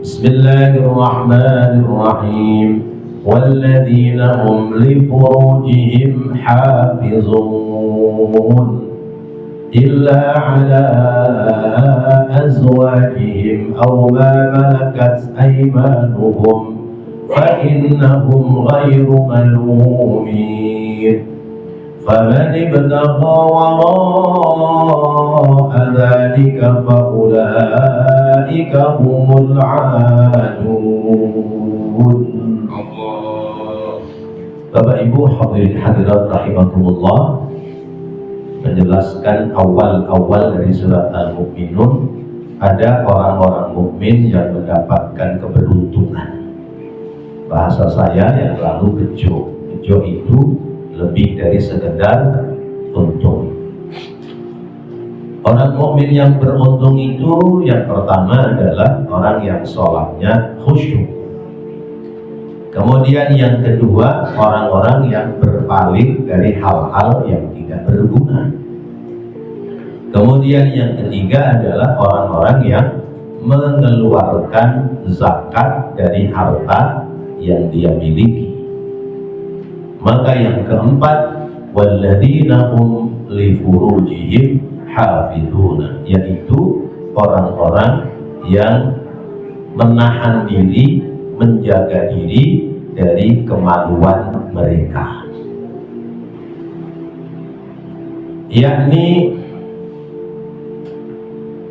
Bismillahirrahmanirrahim. Walladzina hum li furujihim hafizun illa ala azwajihim aw ma malakat aymanuhum fa innahum ghairu malumin. فَمَنِ ابْتَغَى وَرَاءَ ذَلِكَ فَأُولَئِكَ هُمُ الْعَادُونَ. Bapak Ibu hadirin hadirat rahimakumullah, menjelaskan awal-awal dari surat Al-Mu'minun, ada orang-orang mukmin yang mendapatkan keberuntungan. Bahasa saya yang lalu bejo. Bejo itu lebih dari sekedar untung. Orang mukmin yang beruntung itu yang pertama adalah orang yang sholatnya khusyuk. Kemudian yang kedua, orang-orang yang berpaling dari hal-hal yang tidak berguna. Kemudian yang ketiga adalah orang-orang yang mengeluarkan zakat dari harta yang dia miliki. Maka yang keempat, walladzina hum li furujihim hafizuna, yaitu orang-orang yang menahan diri, menjaga diri dari kemaluan mereka, yakni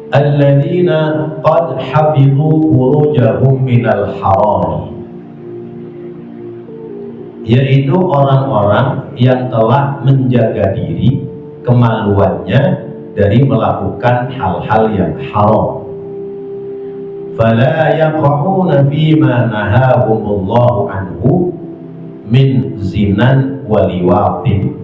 alladzina qad hafizu furujahum minal harami, yaitu orang-orang yang telah menjaga diri, kemaluannya dari melakukan hal-hal yang haram. Fala yaqa'una fima nahahumullahu anhu min zinan wa liwatin.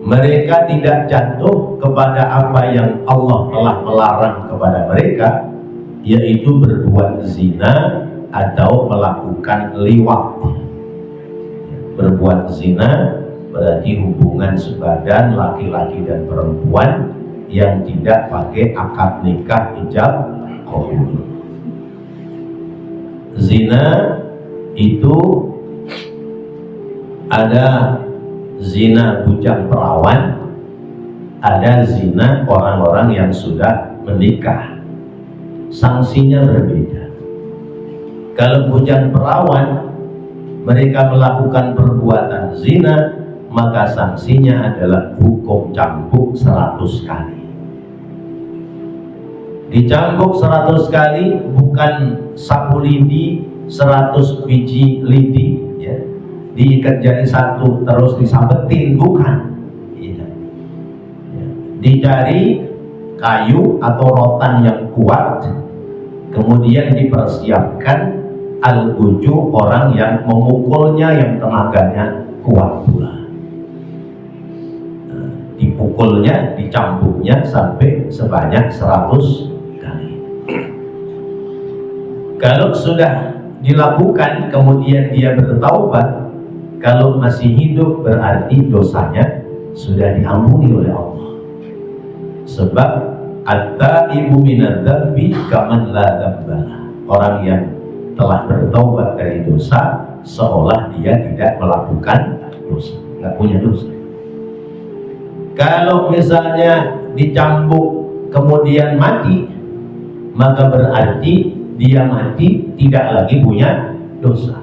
Mereka tidak jatuh kepada apa yang Allah telah melarang kepada mereka, yaitu berbuat zina atau melakukan liwat. Berbuat zina berarti hubungan sebadan laki-laki dan perempuan yang tidak pakai akad nikah ijab qabul. Zina itu ada zina bujang perawan, ada zina orang-orang yang sudah menikah. Sanksinya berbeda. Kalau bujang perawan mereka melakukan perbuatan zina, maka sanksinya adalah hukum cambuk 100 kali. Dicambuk 100 kali, bukan sapu lidi 100 biji lidi, ya. Diikat jadi satu terus disambetin, bukan. Ya. Ya. Dicari kayu atau rotan yang kuat, kemudian dipersiapkan al-guju, orang yang memukulnya yang tenaganya kuat pula. Dipukulnya, dicambuknya sampai sebanyak 100 kali. Kalau sudah dilakukan kemudian dia bertaubat, kalau masih hidup berarti dosanya sudah diampuni oleh Allah. Sebab at-taibu minadz-dzambi kaman la dzambalah. Orang yang telah bertaubat dari dosa seolah dia tidak melakukan dosa, nggak punya dosa. Kalau misalnya dicambuk kemudian mati, maka berarti dia mati tidak lagi punya dosa,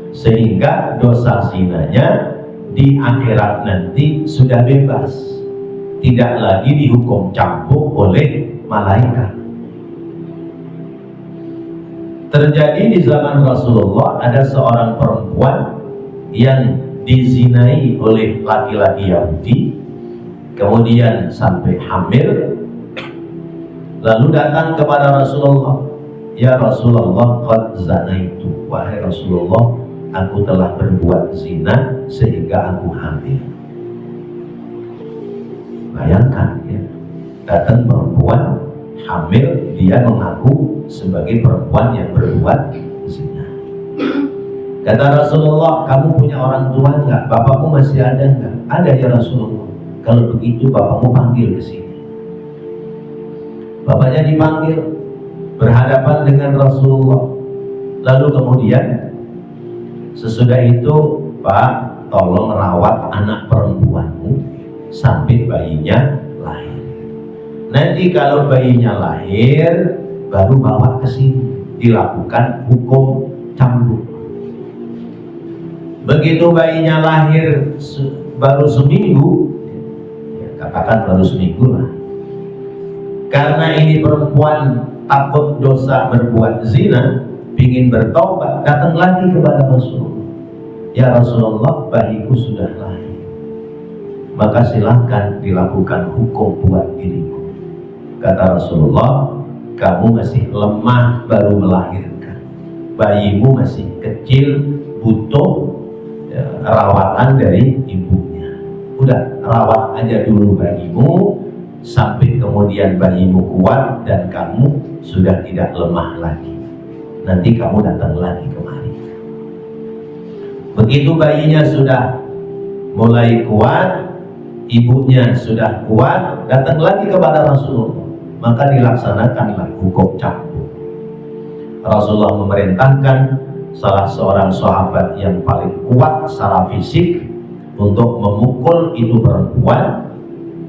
sehingga dosa zinanya di akhirat nanti sudah bebas, tidak lagi dihukum cambuk oleh malaikat. Terjadi di zaman Rasulullah, ada seorang perempuan yang dizinai oleh laki-laki Yahudi, kemudian sampai hamil, lalu datang kepada Rasulullah, ya Rasulullah, qad zanaitu, wahai Rasulullah, aku telah berbuat zina sehingga aku hamil. Bayangkan ya, datang perempuan hamil, dia mengaku sebagai perempuan yang berbuat zina. Kata Rasulullah, kamu punya orang tua enggak? Bapakmu masih ada enggak? Ada ya Rasulullah. Kalau begitu bapakmu panggil ke sini. Bapaknya dipanggil, berhadapan dengan Rasulullah. Lalu kemudian sesudah itu, Pak, tolong rawat anak perempuanmu sampai bayinya lahir. Nanti kalau bayinya lahir, baru bawa ke sini, dilakukan hukum cambuk. Begitu bayinya lahir baru seminggu, ya, katakan baru seminggu lah. Karena ini perempuan takut dosa berbuat zina, ingin bertobat, datang lagi kepada Rasulullah. Ya Rasulullah, bayiku sudah lahir, maka silahkan dilakukan hukum buat diriku. Kata Rasulullah, kamu masih lemah baru melahirkan, bayimu masih kecil, butuh rawatan dari ibunya. Udah, rawat aja dulu bayimu sampai kemudian bayimu kuat dan kamu sudah tidak lemah lagi. Nanti kamu datang lagi kemari. Begitu bayinya sudah mulai kuat, ibunya sudah kuat, datang lagi kepada Rasulullah, maka dilaksanakanlah hukum cambuk. Rasulullah memerintahkan salah seorang sahabat yang paling kuat secara fisik untuk memukul itu perempuan.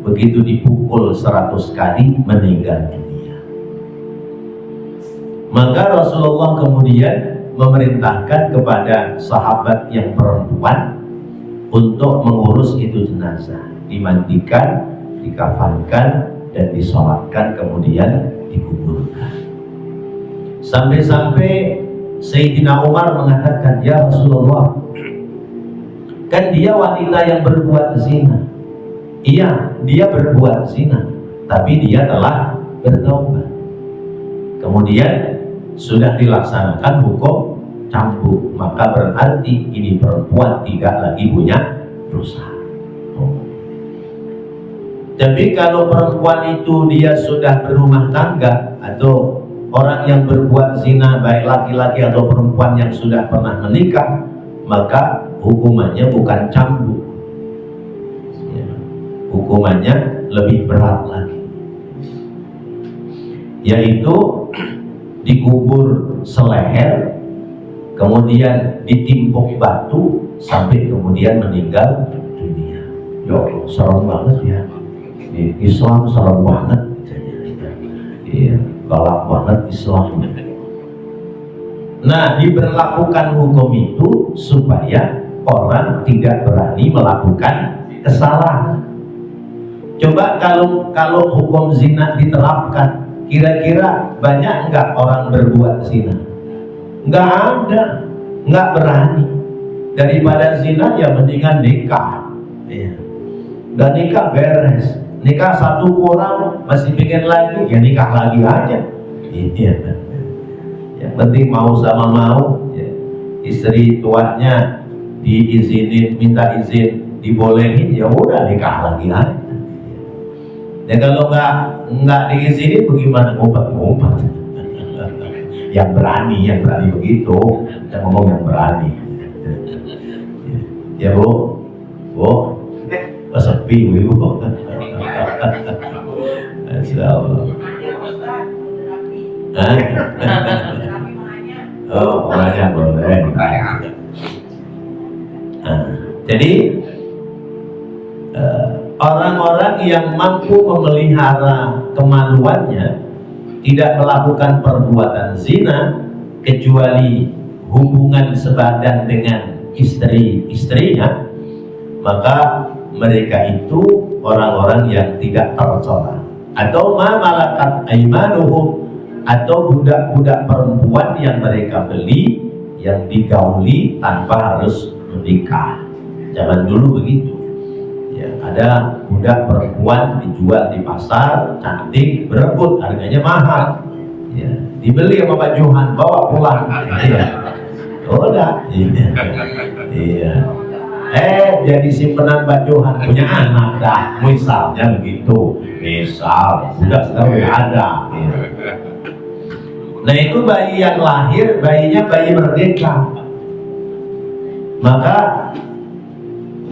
Begitu dipukul 100 kali, meninggal dunia. Maka Rasulullah kemudian memerintahkan kepada sahabat yang perempuan untuk mengurus itu jenazah, dimandikan, dikafankan, dan disolatkan, kemudian dikuburkan. Sampai-sampai Sayyidina Umar mengatakan, ya Rasulullah, kan dia wanita yang berbuat zina. Iya, dia berbuat zina, tapi dia telah bertaubat. Kemudian sudah dilaksanakan hukum cambuk, maka berarti ini perempuan tidak lagi punya dosa. Tapi kalau perempuan itu dia sudah berumah tangga, atau orang yang berbuat zina baik laki-laki atau perempuan yang sudah pernah menikah, maka hukumannya bukan cambuk, ya, hukumannya lebih berat lagi, yaitu dikubur seleher, kemudian ditimpuk batu sampai kemudian meninggal dunia. Ya Allah, serem banget ya. Islam serem banget. Iya, galak banget Islamnya. Nah, diberlakukan hukum itu supaya orang tidak berani melakukan kesalahan. Coba kalau hukum zina diterapkan, kira-kira banyak enggak orang berbuat zina? Enggak ada, enggak berani. Daripada zina ya mendingan nikah. Ya. Dan nikah beres. Nikah satu orang masih pengen lagi, ya nikah lagi aja. Iya. Yang penting mau sama mau. Ya. Istri tuanya diizinin, minta izin, dibolehin, ya udah nikah lagi aja. Dan kalau nggak diizinin bagaimana, ngumpet-ngumpet. yang berani begitu. Kita ngomong yang berani. Ya Bu, sepi Bu. Oh, orangnya boleh. Jadi orang-orang yang mampu memelihara kemaluannya, tidak melakukan perbuatan zina kecuali hubungan sebadan dengan istri-istrinya, maka mereka itu orang-orang yang tidak tercela. Atau ma malakat aimanuhum, atau budak-budak perempuan yang mereka beli, yang digauli tanpa harus menikah. Zaman dulu begitu. Ya, ada budak perempuan dijual di pasar, cantik, berebut, harganya mahal. Ya, dibeli sama Pak Johan, bawa pulang. Iya. Udah. Iya. Jadi simpenan Pak Johan, punya anak dah. Misalnya begitu. Misal, budak sekarang ada. Ya. Nah, itu bayi yang lahir, bayinya bayi merdeka. Maka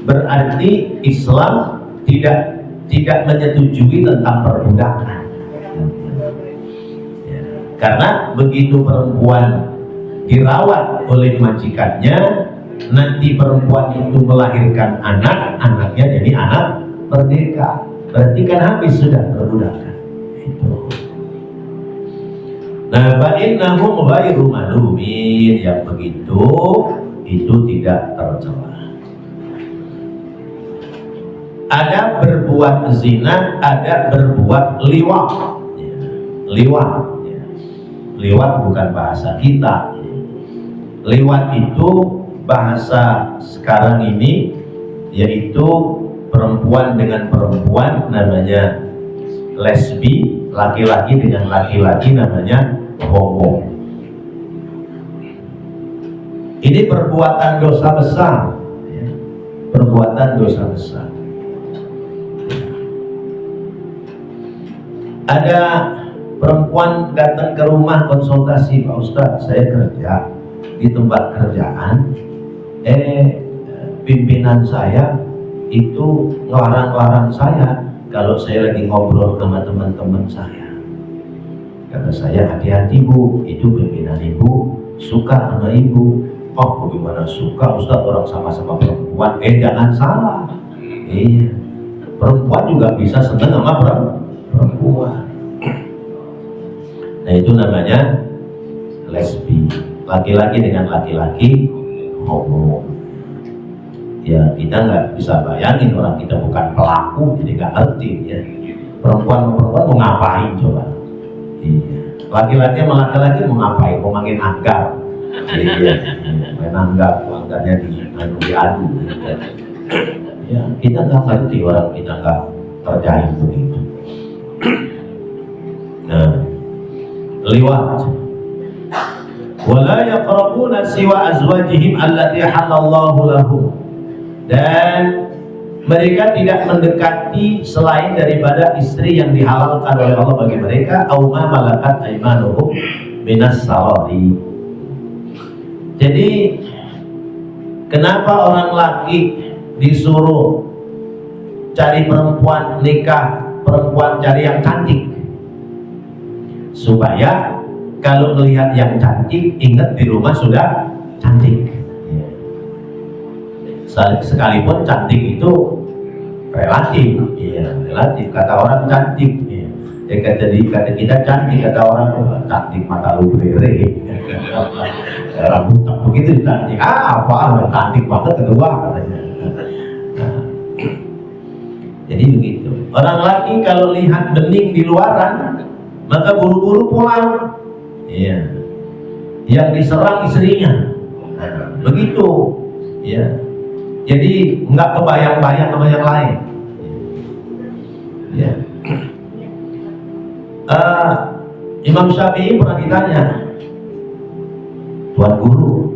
berarti Islam tidak menyetujui tentang perbudakan. Ya. Karena begitu perempuan dirawat oleh majikannya, nanti perempuan itu melahirkan anak, anaknya jadi anak merdeka. Berarti kan habis sudah perbudakan. Itu. Nah, fa'innahum ghairu malumin, yang begitu itu tidak tercela. Ada berbuat zina, ada berbuat liwat. Ya. Liwat, ya. Liwat bukan bahasa kita. Ya. Liwat itu bahasa sekarang ini, yaitu perempuan dengan perempuan namanya lesbi, laki-laki dengan laki-laki namanya homo. Ini perbuatan dosa besar, ya. Perbuatan dosa besar. Ada perempuan datang ke rumah konsultasi, Pak Ustadz, saya kerja di tempat kerjaan, pimpinan saya itu ngelarang-larang saya kalau saya lagi ngobrol sama teman-teman saya. Kata saya, hati-hati Bu, itu pimpinan Ibu suka sama Ibu. Oh, bagaimana suka Ustadz, orang sama-sama perempuan? Jangan salah. Iya, perempuan juga bisa senang sama perempuan. Nah, itu namanya lesbi, laki-laki dengan laki-laki, homo. Ya, kita nggak bisa bayangin, orang kita bukan pelaku, jadi nggak ngerti ya. Perempuan sama perempuan mau ngapain coba? Iya. Laki-laki sama laki-laki mau ngapain? Mau main anggar? Iya, main anggar, anggarnya diadu. Ya, kita nggak ngerti, orang kita nggak kerjain begitu. Nah, liwat. Wala yaqrabuna siwa azwajihim allati halallahu lahum. Dan mereka tidak mendekati selain daripada istri yang dihalalkan oleh Allah bagi mereka, au ma malakat aymanuhum minas sarari. Jadi kenapa orang laki disuruh cari perempuan, nikah perempuan, cari yang cantik? Supaya kalau melihat yang cantik, ingat di rumah sudah cantik. Sekalipun cantik itu relatif, ya, relatif. Kata orang cantik, ya. Kata kita cantik, kata orang cantik mata lu blere, rambut tak begitu cantik. Apa cantik banget kedua katanya. Nah, jadi begitu. Orang laki kalau lihat bening di luaran, maka buru-buru pulang. Iya. Yang diserang istrinya. Nah, begitu. Ya. Jadi nggak kebayang-bayang sama yang lain. Ya. Imam Syafi'i pernah ditanya, Tuan Guru,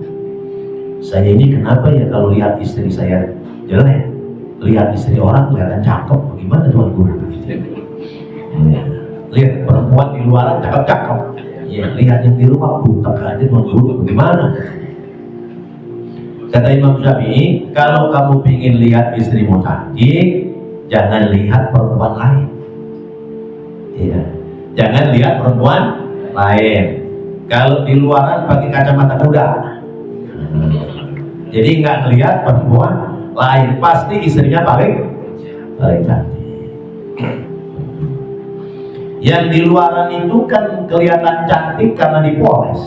saya ini kenapa ya kalau lihat istri saya jelek, lihat istri orang kelihatan cakep, bagaimana Tuan Guru? Ya. Lihat perempuan di luar cakep-cakep, ya, lihat yang di rumah butek aja Tuan Guru, bagaimana? Kata Imam Syafi'i, kalau kamu ingin lihat istrimu cantik, jangan lihat perempuan lain. Ya. Jangan lihat perempuan lain. Kalau di luaran pakai kacamata kuda. Jadi nggak lihat perempuan lain, pasti istrinya paling cantik. Yang di luaran itu kan kelihatan cantik karena dipoles.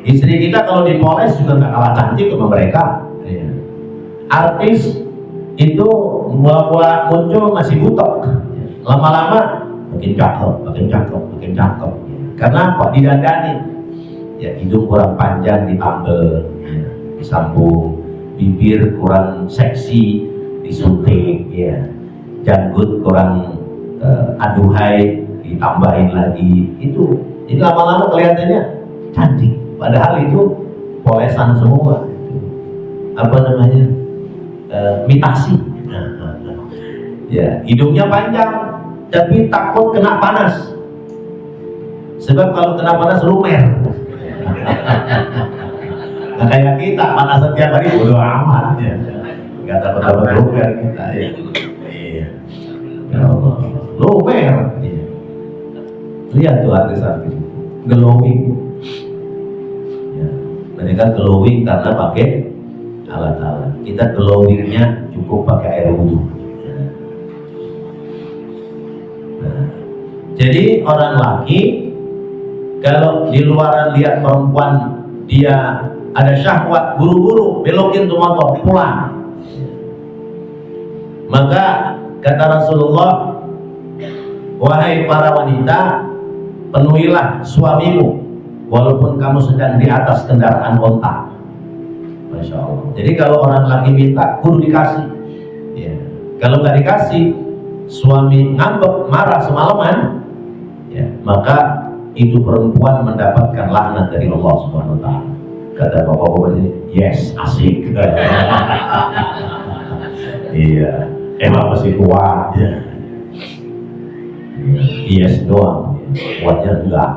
Istri kita kalau dipoles juga nggak kalah cantik sama mereka. Ya. Artis itu mula-mula muncul masih butek, lama-lama makin cakep, makin cakep, makin cakep. Karena apa? Didandani. Ya, hidung kurang panjang ditambel, ya, disambung, bibir kurang seksi disuntik, ya, janggut kurang aduhai ditambahin lagi. Itu jadi lama-lama kelihatannya cantik. Padahal itu polesan semua. Apa namanya? Mitasi. Ya, hidungnya panjang, tapi takut kena panas. Sebab kalau kena panas lumer. Nah, kayak kita panas setiap hari bodo amat ya. Enggak takut lumer kita ya. Iya. Ya Allah. Lumer. Iya. Lihat tuh artis-artis glowing. Ya, mereka glowing karena pakai alat-alat. Kita glowingnya cukup pakai air wudhu. Nah, jadi orang laki kalau di luaran lihat perempuan dia ada syahwat, buru-buru belokin tuh motor pulang. Maka kata Rasulullah, wahai para wanita, penuhilah suamimu walaupun kamu sedang di atas kendaraan onta. Masya Allah. Jadi kalau orang laki minta, kudu dikasih. Ya. Kalau nggak dikasih, suami ngambek, marah semalaman, ya, maka itu perempuan mendapatkan laknat dari Allah Subhanahu Wa Taala. Kata bapak-bapak ini, yes, asik. Iya, emang masih kuat ya. Yes doang, kuatnya enggak.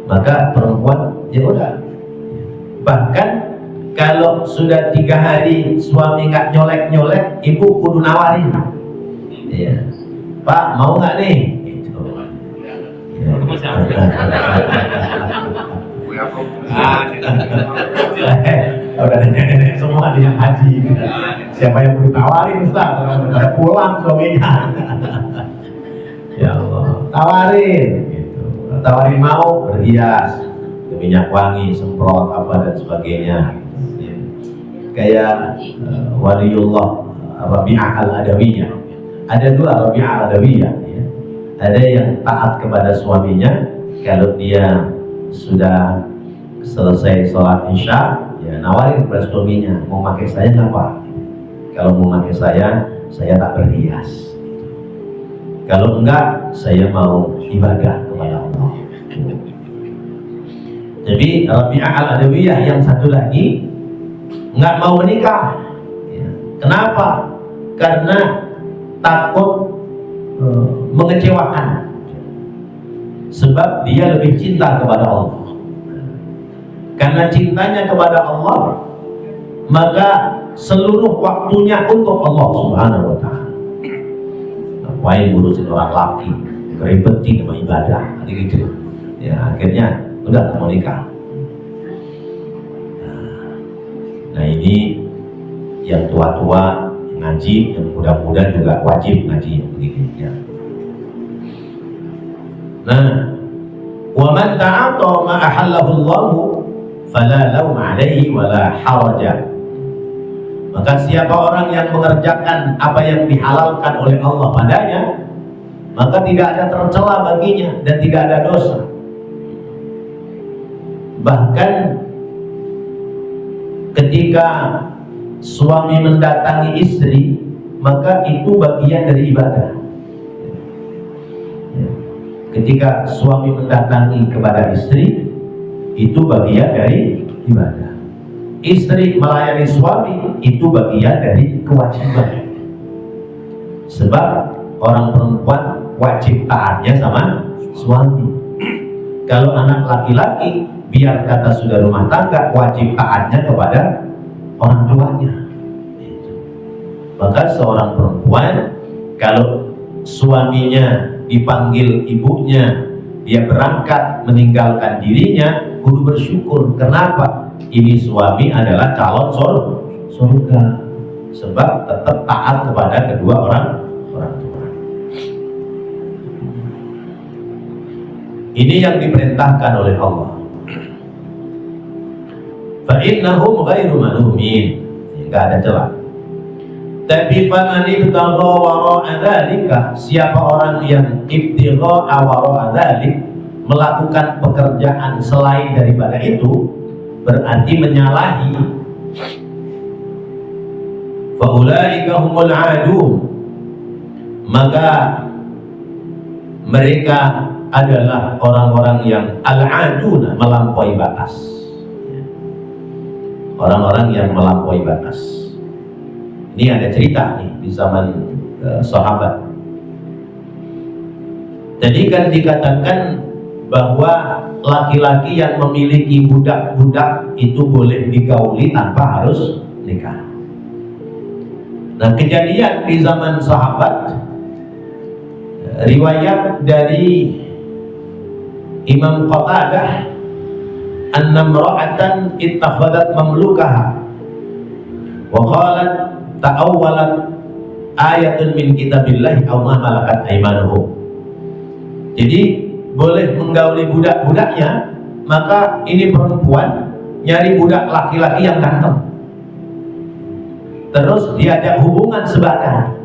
Maka perempuan ya udah. Bahkan kalau sudah 3 hari suami nggak nyolek-nyolek, ibu kudu nawarin. Iya. Pak, mau nggak nih? Gitu. Ya. Udah nenek-nenek semua dia haji. Siapa yang mau ditawarin Ustaz? Kalau pulang suaminya. Ya Allah, tawarin. Gitu. Tawarin mau berhias, minyak wangi, semprot apa dan sebagainya. Gitu. Ya. Kayak waliullah Rabi'ah al-Adawiyah. Ada 2 Rabi'ah al-Adawiyah. Ya. Ada yang taat kepada suaminya kalau dia sudah selesai sholat isya, ya nawarin kepada suaminya, mau pakai saya nggak Pak? Kalau mau pakai saya tak berhias. Kalau enggak, saya mau ibadah kepada Allah. Jadi Rabi'ah al-Adawiyah yang satu lagi nggak mau menikah. Ya. Kenapa? Karena takut mengecewakan. Sebab dia lebih cinta kepada Allah. Karena cintanya kepada Allah, maka seluruh waktunya untuk Allah Subhanahu Wa Taala. Ngapain ngurusin orang laki, ribetin sama ibadah, gitu. Ya akhirnya udah mau nikah. Nah ini yang tua-tua ngaji, yang muda-muda juga wajib ngaji yang begini. Ya. Nah, wa man ta'ata ma ahallahu Allahu fala laum alaihi wala haraja. Maka siapa orang yang mengerjakan apa yang dihalalkan oleh Allah padanya, maka tidak ada tercela baginya dan tidak ada dosa. Bahkan ketika suami mendatangi istri, maka itu bagian dari ibadah. Ketika suami mendatangi kepada istri, itu bagian dari ibadah. Istri melayani suami, itu bagian dari kewajiban. Sebab orang perempuan wajib taatnya sama suami. Kalau anak laki-laki, biar kata sudah rumah tangga, wajib taatnya kepada orang tuanya. Maka seorang perempuan, kalau suaminya dipanggil ibunya, dia berangkat meninggalkan dirinya, kudu bersyukur. Kenapa? Ini suami adalah calon surga. Sebab tetap taat kepada kedua orang tua. Ini yang diperintahkan oleh Allah. Fa innahum ghairu malumin. Enggak ada celah. Tapi faman ibtagha wara'a dzalika, siapa orang yang ibtigha wara'a dzalik, melakukan pekerjaan selain daripada itu, berarti menyalahi, fa ulaika humul adun, maka mereka adalah orang-orang yang al-aduna, melampaui batas. Orang-orang yang melampaui batas. Ini ada cerita nih di zaman sahabat. Jadi kan dikatakan bahwa laki-laki yang memiliki budak-budak itu boleh digauli tanpa harus nikah. Nah, kejadian di zaman sahabat, Riwayat dari Imam Qatadah, anna imra'atan ittakhadat mamlukaha wa qalat ta'awwalat ayatun min kitabillahi aw ma malakat aymanuhum. Jadi boleh menggauli budak-budaknya, maka ini perempuan nyari budak laki-laki yang ganteng, terus diajak hubungan sebadan.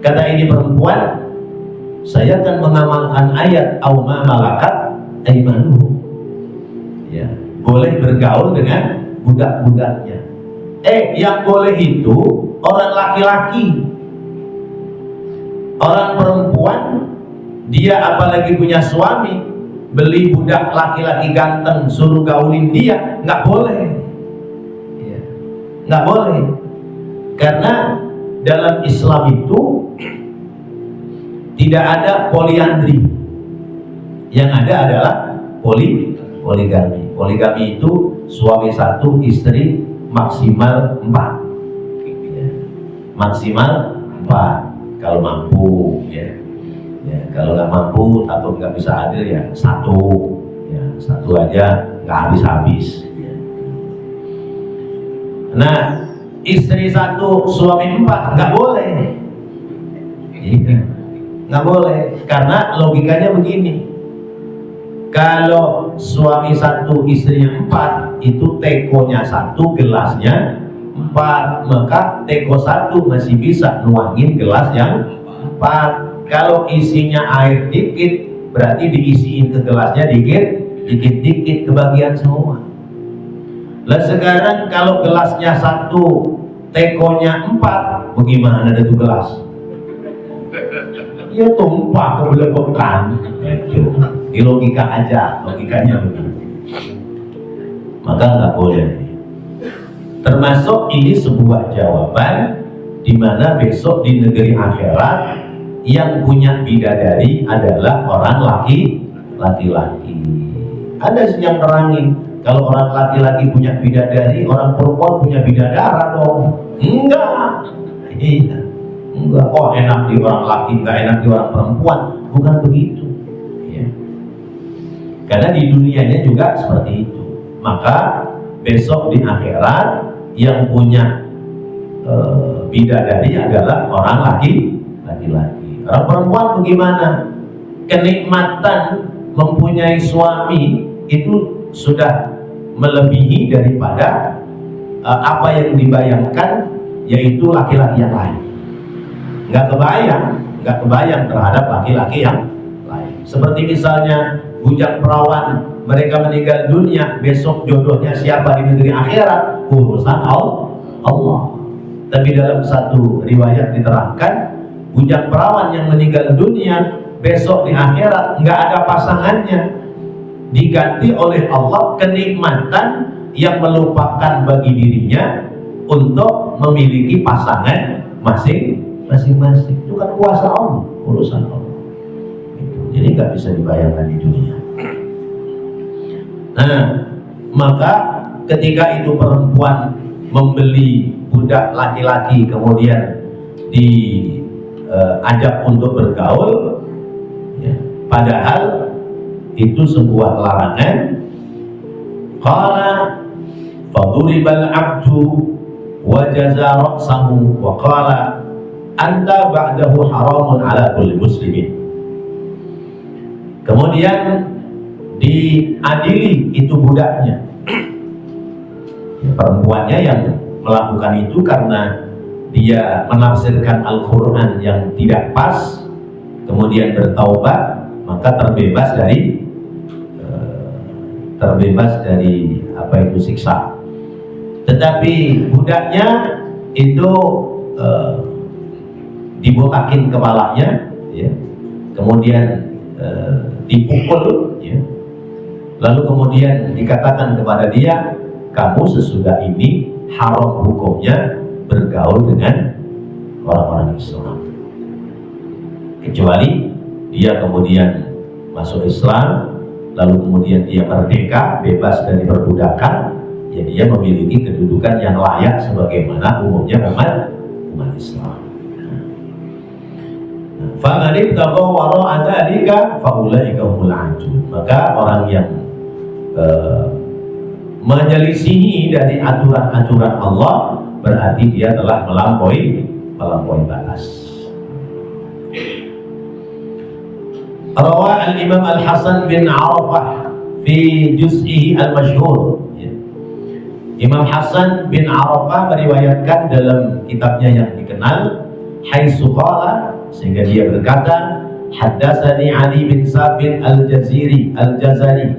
Kata ini perempuan, saya akan mengamalkan ayat aw ma malakat aymanuhum. Ya, boleh bergaul dengan budak-budaknya. Yang boleh itu orang laki-laki. Orang perempuan, dia apalagi punya suami, beli budak laki-laki ganteng suruh gaulin dia, nggak boleh. Ya, nggak boleh. Karena dalam Islam itu tidak ada poliandri. Yang ada adalah poligami. Poligami itu suami satu, istri maksimal 4. Ya, maksimal 4 kalau mampu, ya. Ya, kalau nggak mampu atau nggak bisa adil ya satu aja nggak habis-habis. Ya. Nah, istri 1, suami 4 nggak boleh. Iya, nggak boleh, karena logikanya begini. Kalau suami 1, istrinya 4, itu tekonya 1, gelasnya 4, maka teko 1 masih bisa nuangin gelas yang 4. Kalau isinya air dikit, berarti diisiin ke gelasnya dikit-dikit kebagian semua. Lah sekarang kalau gelasnya 1, tekonya 4, bagaimana ada tuh gelas? Ya tumpah kebelepokan. Itu di logika aja, logikanya begitu. Maka nggak boleh. Termasuk ini sebuah jawaban di mana besok di negeri akhirat yang punya bidadari adalah orang laki-laki. Ada yang terangin, kalau orang laki-laki punya bidadari, orang perempuan punya bidadara dong. Enggak. Iya. Enggak. Oh, enak di orang laki, enggak enak di orang perempuan. Bukan begitu. Ya. Karena di dunianya juga seperti itu. Maka besok di akhirat yang punya bidadari adalah orang laki-laki. Orang perempuan bagaimana? Kenikmatan mempunyai suami itu sudah melebihi daripada apa yang dibayangkan, yaitu laki-laki yang lain. Nggak kebayang terhadap laki-laki yang lain. Seperti misalnya bujang perawan, mereka meninggal dunia, besok jodohnya siapa di negeri akhirat, urusan Allah. Tapi dalam satu riwayat diterangkan, bujang perawan yang meninggal dunia besok di akhirat nggak ada pasangannya, diganti oleh Allah kenikmatan yang melupakan bagi dirinya untuk memiliki pasangan masing-masing. Itu kan kuasa Allah, urusan Allah. Jadi nggak bisa dibayangkan di dunia. Nah, maka ketika itu perempuan membeli budak laki-laki kemudian diajak untuk bergaul, ya, padahal itu sebuah larangan. Qala faduribal abdu wa jaza ra'sahu wa qala anta ba'dahu haramun ala kulli muslimin. Kemudian diadili itu budaknya, perempuannya yang melakukan itu karena dia menafsirkan Al-Quran yang tidak pas, kemudian bertaubat, maka terbebas dari apa itu siksa. Tetapi budaknya itu dibotakin kepalanya, ya, kemudian dipukul, ya. Lalu kemudian dikatakan kepada dia, kamu sesudah ini haram hukumnya bergaul dengan orang-orang Islam, kecuali dia kemudian masuk Islam, lalu kemudian dia merdeka, bebas dari perbudakan, ya dia memiliki kedudukan yang layak sebagaimana umumnya umat Islam. Faman ibtagha wara'a dzalika faulaika humul 'adun. Maka orang yang menyelisihi dari aturan-aturan Allah berarti dia telah melampaui batas. Rawa al-Imam Al-Hasan bin Arafah fi juz'ihi al-masyhur. Imam Hasan bin Arafah meriwayatkan dalam kitabnya yang dikenal, haitsu qala, sehingga dia berkata, haddatsani Ali bin Sabit al-Jazari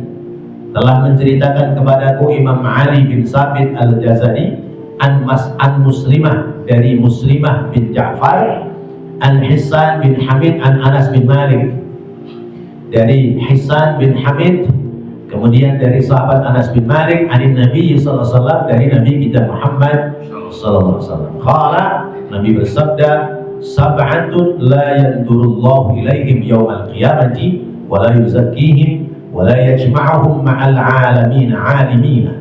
telah menceritakan kepadaku Imam Ali bin Sabit al-Jazari an Muslimah, dari Muslimah bin Ja'far, an Hisan bin Hamid an Anas bin Malik, dari Hisan bin Hamid, kemudian dari sahabat Anas bin Malik, anin Nabi sallallahu alaihi wasallam, dari Nabi kita Muhammad sallallahu alaihi wasallam. Qala, Nabi bersabda, sab'atun la yandurullahu ilaihim yaumal qiyamati wa la yuzakkihim wa la yajma'uhum ma'al alamin alimina.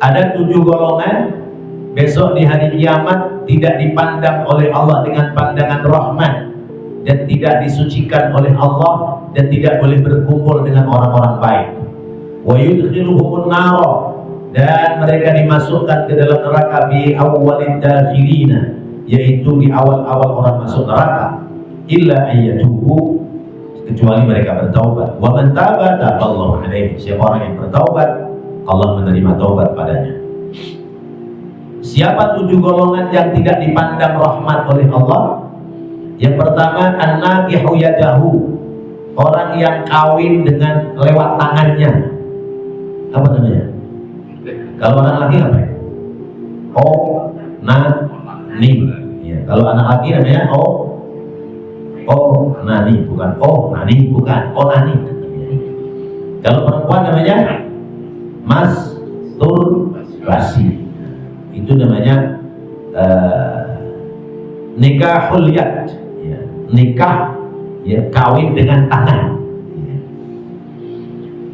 Ada 7 golongan besok di hari kiamat tidak dipandang oleh Allah dengan pandangan rahmat dan tidak disucikan oleh Allah dan tidak boleh berkumpul dengan orang-orang baik. Wa yudkhiluhumun nara, dan mereka dimasukkan ke dalam neraka fi awwalid dakhilina, yaitu di awal-awal orang masuk neraka, illa ayyatubu, kecuali mereka bertaubat. Wa man taba taballahu alaihi, siapa orang yang bertaubat Allah menerima taubat padanya. Siapa 7 golongan yang tidak dipandang rahmat oleh Allah? Yang pertama, an-nakihu yadahu, orang yang kawin dengan lewat tangannya. Apa namanya? Kalau anak laki apa ya? Nani. Ya, kalau anak laki namanya nani, bukan nani, bukan nani. Kalau perempuan namanya masturbasi. Itu namanya nikahul yad, ya, nikah, ya, kawin dengan tangan.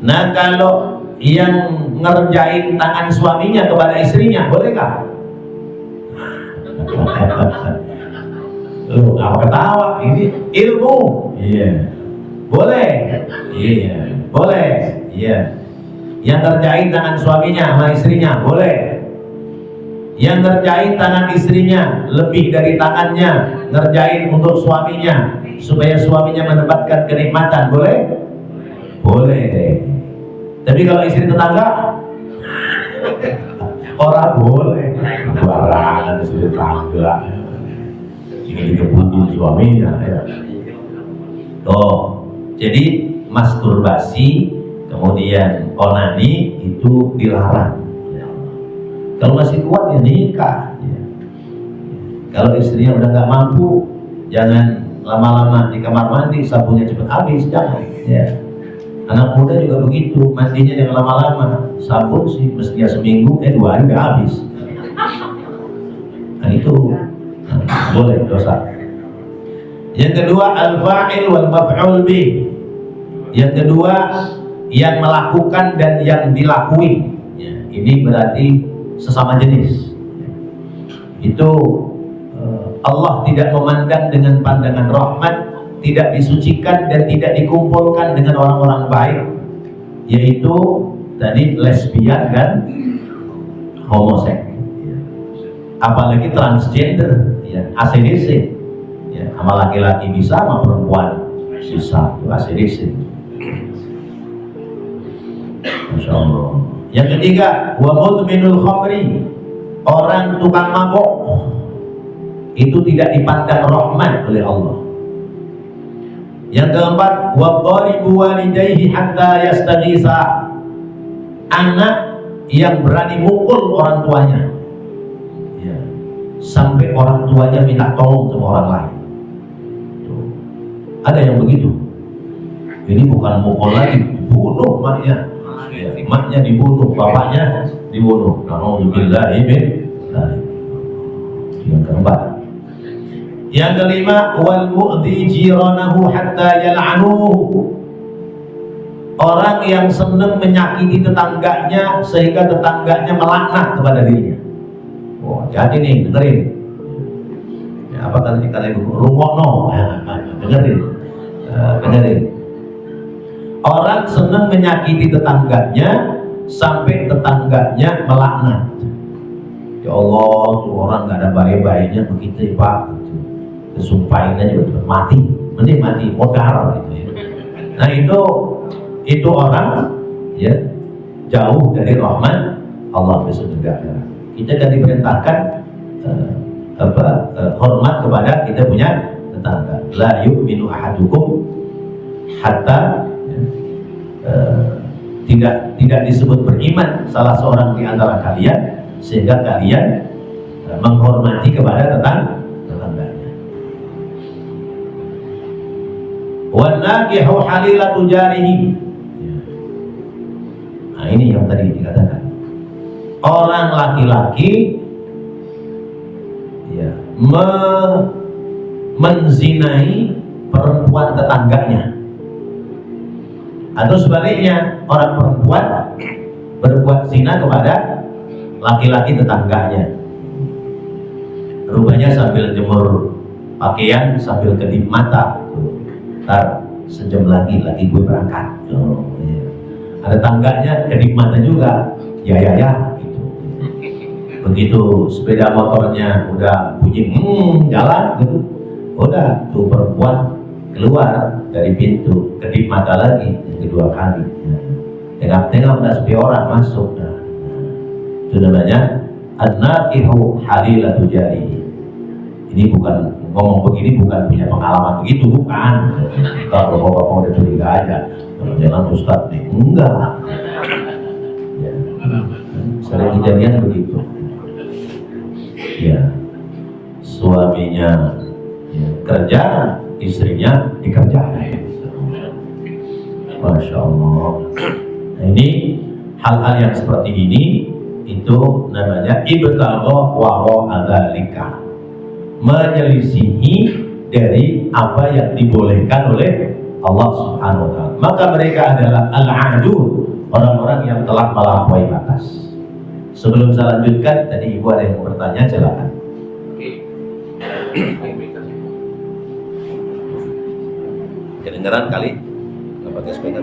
Nah, kalau yang ngerjain tangan suaminya kepada istrinya, bolehkah? Lu apa ketawa? Ini ilmu. Iya. Boleh. Iya, boleh. Iya. Yang ngerjain tangan suaminya sama istrinya, boleh. Yang ngerjain tangan istrinya lebih dari tangannya, ngerjain untuk suaminya supaya suaminya mendapatkan kenikmatan, boleh? Boleh. Tapi kalau istri tetangga, orang boleh. Barangan istri tetangga, ini dikebutin suaminya. Ya. Jadi masturbasi kemudian onani itu dilarang. Kalau masih kuat ya nikah. Ya. Kalau istrinya udah nggak mampu, jangan lama-lama di kamar mandi, sabunnya cepat habis, jangan. Ya. Anak muda juga begitu, mandinya jangan lama-lama. Sabun sih mestinya seminggu, 2 hari udah habis. Nah itu boleh, dosa. Yang kedua, al-fa'il wal maf'ul bih. Yang kedua, yang melakukan dan yang dilakui. Ya, ini berarti sesama jenis. Itu Allah tidak memandang dengan pandangan rahmat, tidak disucikan dan tidak dikumpulkan dengan orang-orang baik, yaitu tadi lesbian dan homoseks, apalagi transgender, ya, ACDC, ya, sama laki-laki bisa, sama perempuan bisa, itu ACDC. Masya Allah. Yang ketiga, wa mudminul khamri, orang tukang mabok, itu tidak dipandang rahmat oleh Allah. Yang keempat, wa dharibu walidayhi hatta yastaghisa, anak yang berani mukul orang tuanya, ya, sampai orang tuanya minta tolong sama orang lain. Tuh. Ada yang begitu. Ini bukan mukul lagi, bunuh maknya. Ya, maknya dibunuh, bapaknya dibunuh. Na'udzubillahi min dzalik. Yang keempat. Yang kelima, wal mu'dhi jiranahu hatta yal'anuhu, orang yang senang menyakiti tetangganya sehingga tetangganya melaknat kepada dirinya. Oh, jadi nih, dengerin. Ya, apa kata ibu, rungokno, dengerin. Orang senang menyakiti tetangganya sampai tetangganya melaknat. Ya Allah, tuh orang nggak ada baik-baiknya begitu ya Pak. Kesumpahin aja mati, mending mati modal gitu ya. Nah itu orang ya jauh dari rahmat Allah besok juga. Kita kan diperintahkan hormat kepada kita punya tetangga. La yu'minu ahadukum hatta tidak disebut beriman salah seorang di antara kalian sehingga kalian menghormati kepada tetangganya. Wa nakihu halilatu jarihi. Nah ini yang tadi dikatakan. Orang laki-laki ya, menzinai perempuan tetangganya, atau sebaliknya orang perempuan berbuat zina kepada laki-laki tetangganya. Rupanya sambil jemur pakaian sambil kedip mata, ntar sejam lagi gue berangkat. Oh, ya. Ada tangganya kedip mata juga, ya gitu. Begitu sepeda motornya udah bunyi jalan gitu, udah tuh perempuan keluar dari pintu, kedip mata lagi yang kedua kali. Tengok-tengok udah sepi orang masuk. Itu namanya an-nakihu halilatu jari. Ini bukan ngomong begini, bukan punya pengalaman begitu, bukan. Kalau bapak-bapak udah curiga aja, jangan Ustadz nih, enggak. Ya. Sering kejadian begitu. Ya, suaminya ya, kerja, istrinya dikerjain. Masya Allah. Nah, ini hal-hal yang seperti ini itu namanya ibtagha wara dzalika, menyelisihi dari apa yang dibolehkan oleh Allah Subhanahu wa taala. Maka mereka adalah al-'adun, orang-orang yang telah melampaui batas. Sebelum saya lanjutkan, tadi ibu ada yang mau bertanya, silakan. Kedengeran kali? Nggak pakai speaker?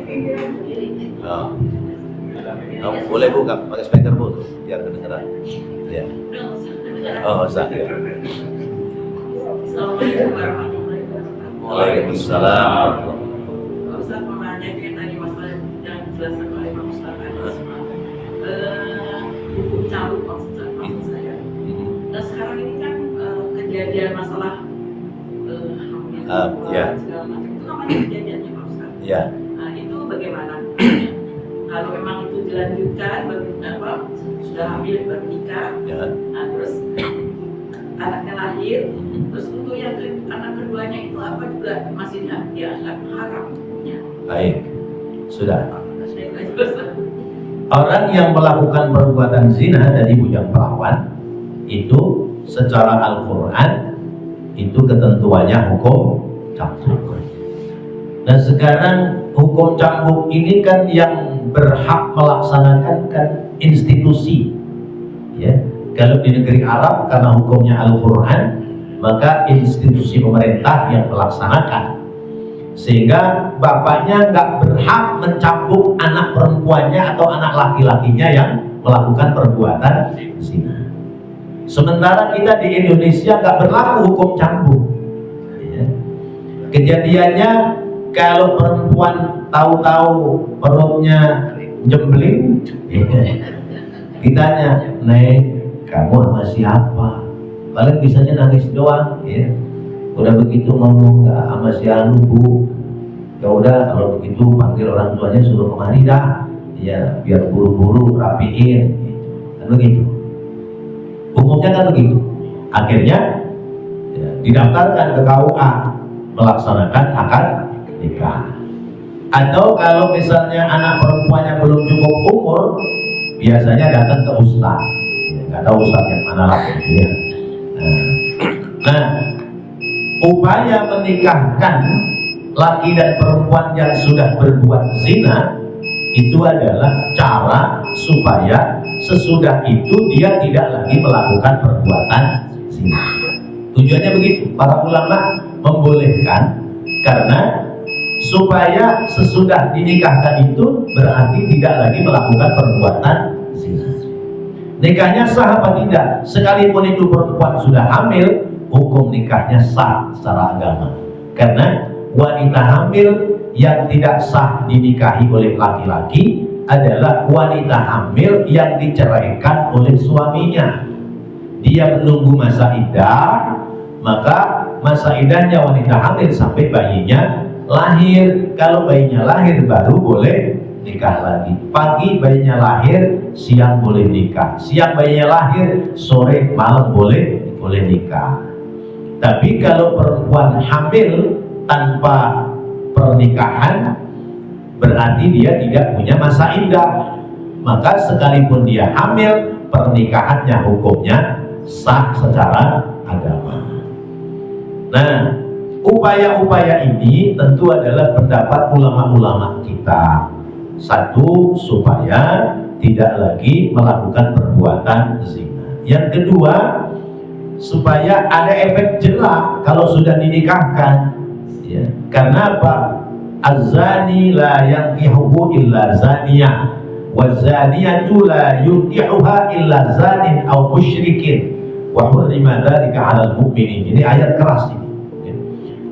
Oh, boleh bu, nggak pakai speaker bu, biar kedengeran. Ya. Oh, usah. Ya. Assalamualaikum warahmatullahi wabarakatuh. Waalaikumsalam. Ustaz mau nanya tadi masalah yang dijelaskan oleh Pak Ustaz hukum cambuk maksud saya. Nah sekarang ini kan kejadian masalah ya. segala macam itu namanya kejadiannya Pak Ustaz. Ya. Nah itu bagaimana? Kalau memang itu dilanjutkan, sudah hamil baru nikah, Ya. nah terus anaknya lahir, terus untuk yang anak keduanya itu apa juga masih dianggap haram. Ya. Baik, sudah. Orang yang melakukan perbuatan zina dari bujang perawan itu secara Al-Quran itu ketentuannya hukum cambuk. Nah sekarang hukum cambuk ini kan yang berhak melaksanakan kan institusi, ya. Kalau di negeri Arab karena hukumnya Al-Quran, maka institusi pemerintah yang melaksanakan, sehingga bapaknya nggak berhak mencambuk anak perempuannya atau anak laki-lakinya yang melakukan perbuatan zina. Sementara kita di Indonesia nggak berlaku hukum cambuk, ya. Kejadiannya kalau perempuan tahu-tahu perutnya jembling, ditanya, "Neng, kamu sama siapa?" Paling bisanya nangis doang, ya. Udah begitu ngomong, "Nggak sama si anu bu." Ya udah kalau begitu panggil orang tuanya suruh kemari dah, ya biar buru-buru rapiin, gitu. Kan begitu. Umumnya kan begitu. Akhirnya ya, didaftarkan ke KUA melaksanakan akad nikah. Atau kalau misalnya anak perempuannya belum cukup umur, biasanya datang ke ustaz. Ya, nggak tahu ustaz yang mana lah, gitu ya. Nah, upaya menikahkan laki dan perempuan yang sudah berbuat zina itu adalah cara supaya sesudah itu dia tidak lagi melakukan perbuatan zina. Tujuannya begitu. Para ulama membolehkan karena supaya sesudah dinikahkan itu berarti tidak lagi melakukan perbuatan zina. Nikahnya sah apa tidak? Sekalipun itu perempuan sudah hamil, hukum nikahnya sah secara agama. Karena wanita hamil yang tidak sah dinikahi oleh laki-laki adalah wanita hamil yang diceraikan oleh suaminya. Dia menunggu masa iddah, maka masa iddahnya wanita hamil sampai bayinya lahir. Kalau bayinya lahir baru boleh nikah lagi. Pagi bayinya lahir, siang boleh nikah. Siang bayinya lahir, sore malam boleh nikah. Tapi kalau perempuan hamil tanpa pernikahan, berarti dia tidak punya masa iddah. Maka sekalipun dia hamil, pernikahannya hukumnya sah secara agama. Nah, upaya-upaya ini tentu adalah pendapat ulama-ulama kita. Satu, supaya tidak lagi melakukan perbuatan zina. Yang kedua, supaya ada efek jerah kalau sudah dinikahkan. Ya. Karena apa? Az-zani la yankihuhu illa zaniyah, wa zaniyatu la yunkihuha illa zanin aw musyrikin, wa hurrima dzalika 'alal mu'minin. Ini ayat keras ini. Ya.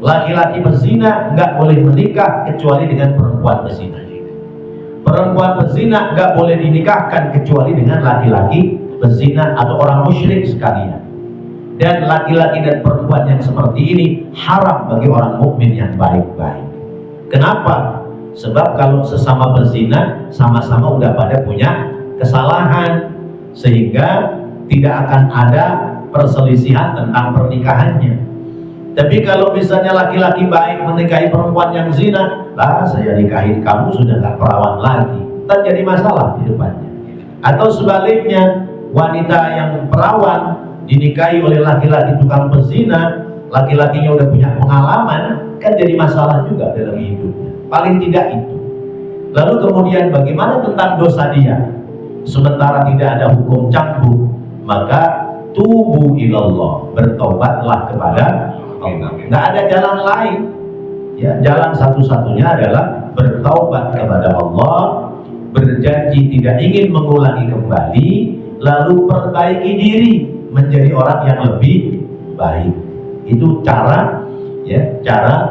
Laki-laki pezina enggak boleh menikah kecuali dengan perempuan pezina. Perempuan pezina enggak boleh dinikahkan kecuali dengan laki-laki pezina atau orang musyrik sekalian. Dan laki-laki dan perempuan yang seperti ini haram bagi orang mukmin yang baik-baik. Kenapa? Sebab kalau sesama pezina sama-sama udah pada punya kesalahan, sehingga tidak akan ada perselisihan tentang pernikahannya. Tapi kalau misalnya laki-laki baik menikahi perempuan yang zina, lah saya nikahin kamu sudah nggak perawan lagi, tak jadi masalah di depannya. Atau sebaliknya, wanita yang perawan dinikahi oleh laki-laki tukang pezina, laki-lakinya udah punya pengalaman, kan jadi masalah juga dalam hidupnya. Paling tidak itu. Lalu kemudian bagaimana tentang dosa dia? Sementara tidak ada hukum cambuk, maka tubu ilallah, bertobatlah kepada Allah. Nggak ada jalan lain. Ya, jalan satu-satunya adalah bertaubat kepada Allah, berjanji tidak ingin mengulangi kembali, lalu perbaiki diri menjadi orang yang lebih baik. Itu cara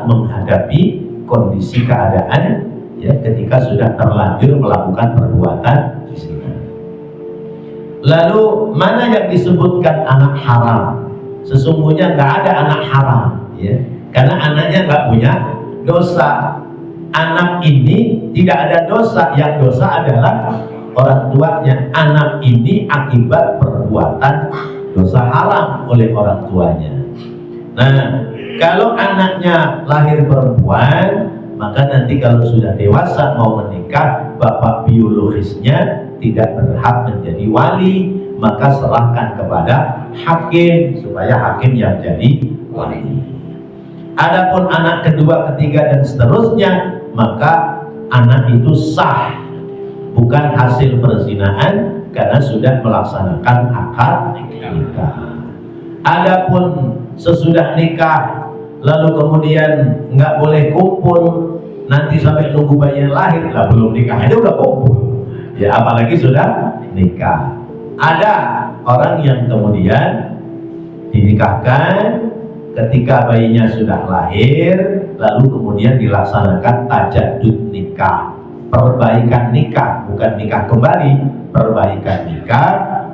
menghadapi kondisi keadaan ya ketika sudah terlanjur melakukan perbuatan zina. Lalu mana yang disebutkan anak haram? Sesungguhnya nggak ada anak haram, ya, karena anaknya nggak punya dosa. Anak ini tidak ada dosa, yang dosa adalah orang tuanya. Anak ini akibat perbuatan dosa haram oleh orang tuanya. Nah, kalau anaknya lahir perempuan, maka nanti kalau sudah dewasa mau menikah, bapak biologisnya tidak berhak menjadi wali, maka serahkan kepada hakim supaya hakim yang jadi wali. Adapun anak kedua, ketiga dan seterusnya, maka anak itu sah, bukan hasil perzinahan karena sudah melaksanakan akad nikah. Adapun sesudah nikah lalu kemudian nggak boleh kumpul, nanti sampai nunggu bayinya lahir, lah belum nikah aja udah kumpul, ya apalagi sudah nikah. Ada orang yang kemudian dinikahkan ketika bayinya sudah lahir, lalu kemudian dilaksanakan tajaddud nikah, perbaikan nikah, bukan nikah kembali, perbaikan nikah.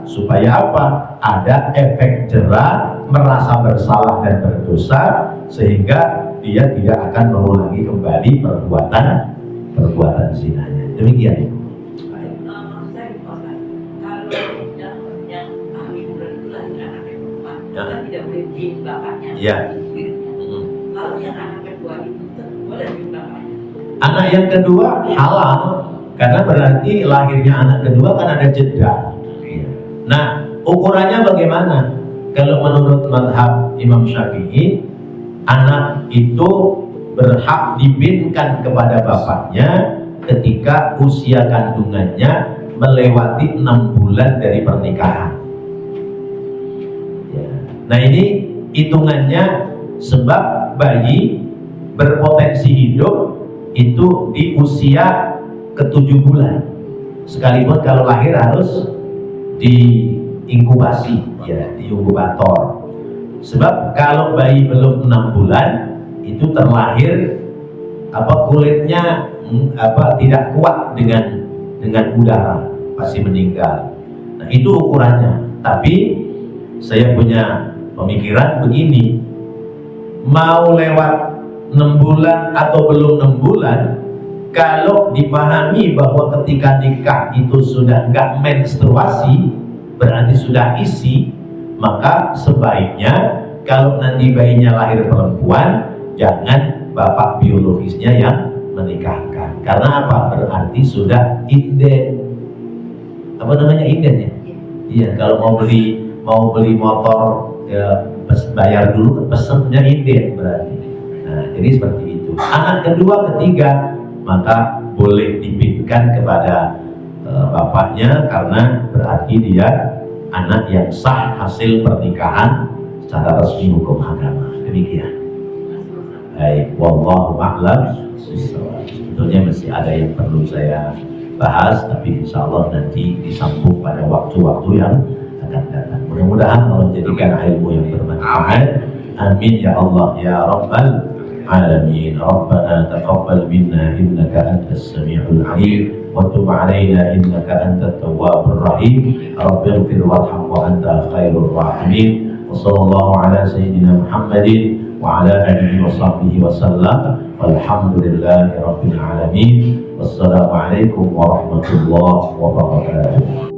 Supaya apa? Ada efek jerah, merasa bersalah dan berdosa, sehingga dia tidak akan mengulangi kembali perbuatan zinanya. Demikian. Maksud saya, kalau yang ahli bulan itu lahir anak perempuan, kan tidak boleh di bapaknya. Ya. Lalu yang anak kedua itu boleh di bapaknya. Anak yang kedua halal, karena berarti lahirnya anak kedua kan ada jeda. Nah, ukurannya bagaimana? Kalau menurut mazhab Imam Syafi'i, anak itu berhak dibinkan kepada bapaknya ketika usia kandungannya melewati 6 bulan dari pernikahan. Ya. Nah, hitungannya, sebab bayi berpotensi hidup itu di usia ke-7 bulan. Sekalipun kalau lahir harus diinkubasi, ya, di inkubator. Sebab kalau bayi belum 6 bulan itu terlahir kulitnya tidak kuat dengan udara, pasti meninggal. Nah, itu ukurannya. Tapi saya punya pemikiran begini, mau lewat 6 bulan atau belum 6 bulan, kalau dipahami bahwa ketika nikah itu sudah nggak menstruasi, berarti sudah isi, maka sebaiknya kalau nanti bayinya lahir perempuan, jangan bapak biologisnya yang menikahkan. Karena apa? Berarti sudah inden. Apa namanya inden ya? Iya, kalau mau beli motor ya, bayar dulu pesennya inden berarti. Nah, jadi seperti itu. Anak kedua, ketiga, maka boleh dipinkan kepada bapaknya, karena berarti dia anak yang sah hasil pernikahan secara resmi hukum agama. Demikian. Baik, wallahu a'lam. Sebetulnya masih ada yang perlu saya bahas, tapi insya Allah nanti disambung pada waktu-waktu yang akan datang. Mudah-mudahan Allah jadikan ilmu yang bermanfaat. Amin ya Allah ya Rabbal Alamin. Rabbana taqabbal minna innaka antas sami'ul alim wa tub alaina innaka antat tawwabur rahim. Rabbighfir warham wa anta khairur rahimin. Wa sallallahu ala sayyidina Muhammadin wa ala alihi wa sahbihi wa sallam. Walhamdulillahi rabbil alamin. Wassalamualaikum warahmatullahi wabarakatuh.